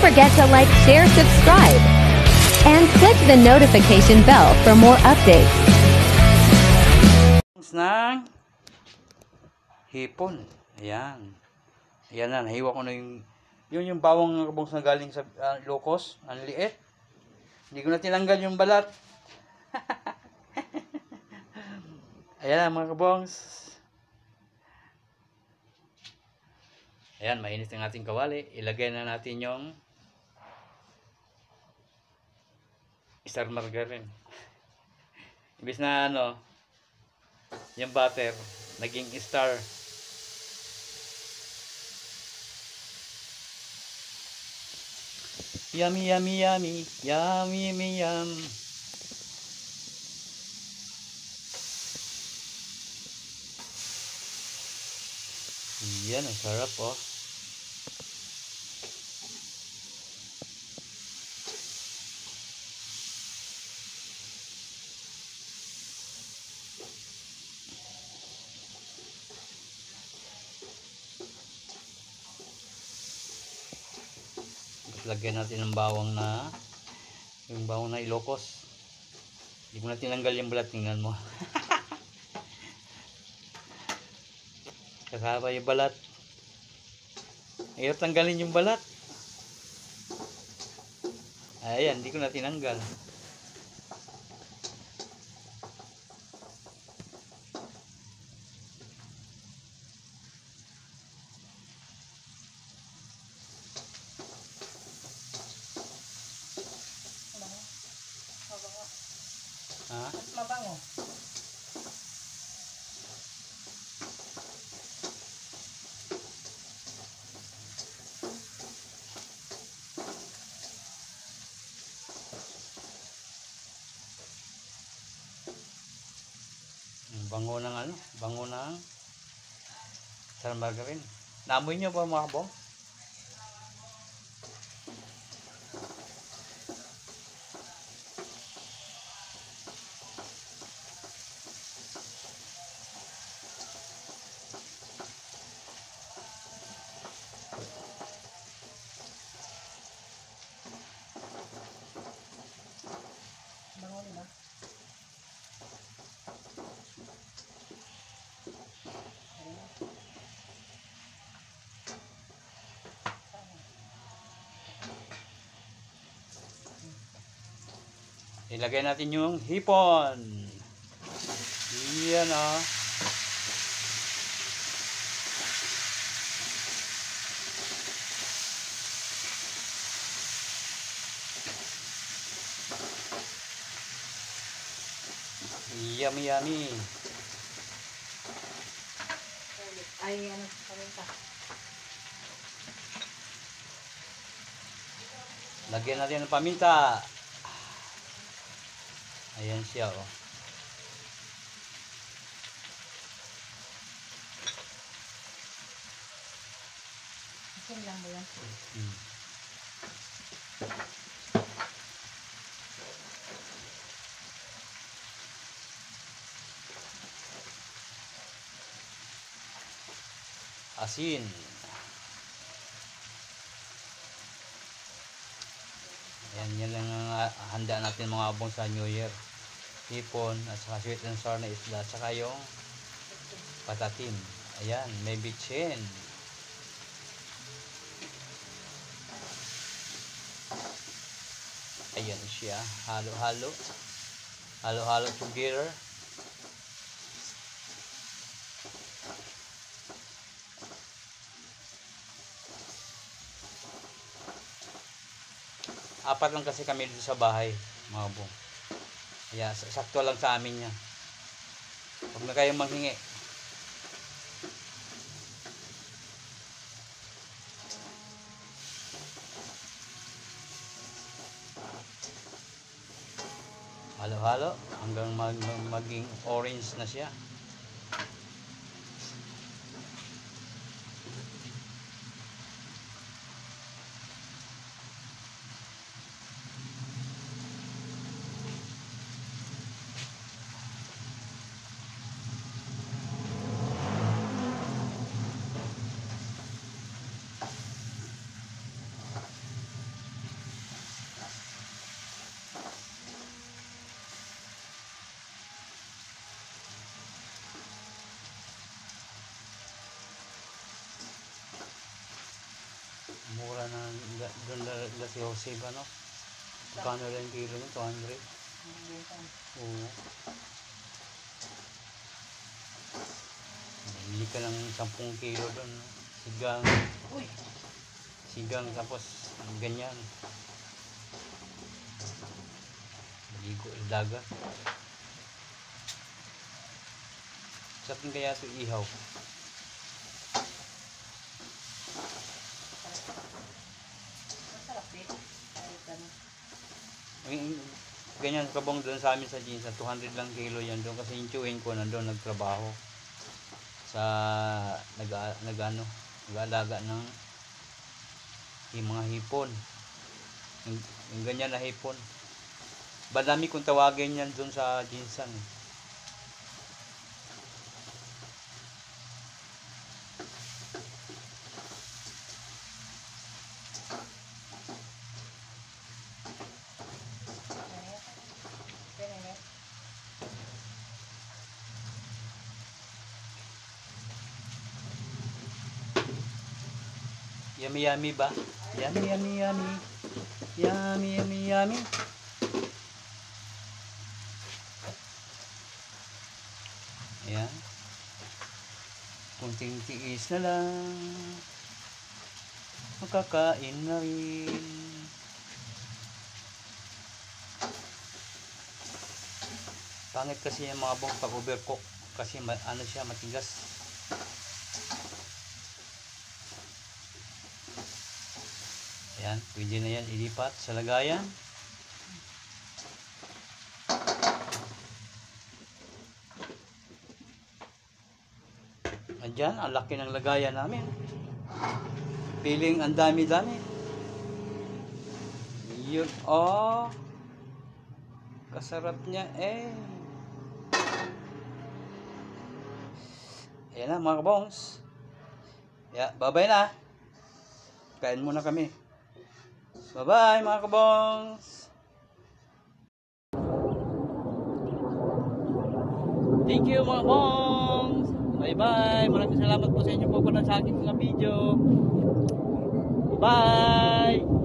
forget to like, share, subscribe, and click the notification bell for more updates. Ng hipon. Ayan. Ayan na, nahiwa ko na yung bawang kabongs na galing sa Ilocos. Ang liit. Hindi ko na tinanggal yung balat. Ayan na mga kabongs. Ayan, mainit ang ating kawali. Ilagay na natin yung star margarine. Ibig na yung butter, naging star. Yummy, yummy, yummy. Yummy, yummy, yum. Yan, ang sarap oh. Lagyan natin ng bawang na Ilocos. Hindi mo na tinanggal yung balat, tingnan mo. Kasama yung balat. Ayaw tanggalin yung balat. Ayan, hindi ko na tinanggal. Ha? Mabango. Bango ng star margarine. Naamoy nyo pa mga kabong? Bango diba? Ilagay natin yung hipon. Yan oh. Yummy, yummy. Ay, paminta. Lagyan natin ng paminta. Ayan siya oh. Isin lang mo yan. Asin. Ayan, yan lang ang handa natin mga abong sa New Year. Hipon, at saka sweet and sour na isda, at saka yung patatim. Ayan, may bitchin. Ayan siya, halo-halo. Halo-halo together. Apat lang kasi kami dito sa bahay, mga bong. Kaya sakto lang sa amin yan. Huwag na kayong manghingi. Halo-halo hanggang maging orange na siya. Mura na doon na si Jose ba, no? Kano lang yung kilo niya? 200? Oo. Bili ka ng 10 kilo doon. Sigang. Sigang tapos ganyan. Ligo sa dagat. Sa atin kaya ito ihaw. Masarap din. Kahit ano. Ganyan kabong doon sa amin sa Ginsan, 200 lang kilo yan doon kasi yung chewing ko nandun nagtrabaho sa nag-aalaga ng yung mga hipon. Yung ganyan na hipon. Badami kung tawagin yan doon sa Ginsan. Yummy yummy ba? Yummy yummy yummy. Yummy yummy yummy. Ayan. Kunting tiis na lang. Makakain na rin. Pangit kasi yung mga bong pag-overcook. Kasi ano siya, matigas. Ayan, pwede na yan ilipat sa lagayan. Ayan, ang laki ng lagayan namin. Piling ang dami-dami. Yun, oh. Kasarap niya, eh. Ayan na mga kabongs. Yeah, bye-bye na. Kain muna kami. Bye-bye mga kabongs! Thank you mga kabongs! Bye-bye! Maraming salamat po sa inyo po sa aking mga video. Bye!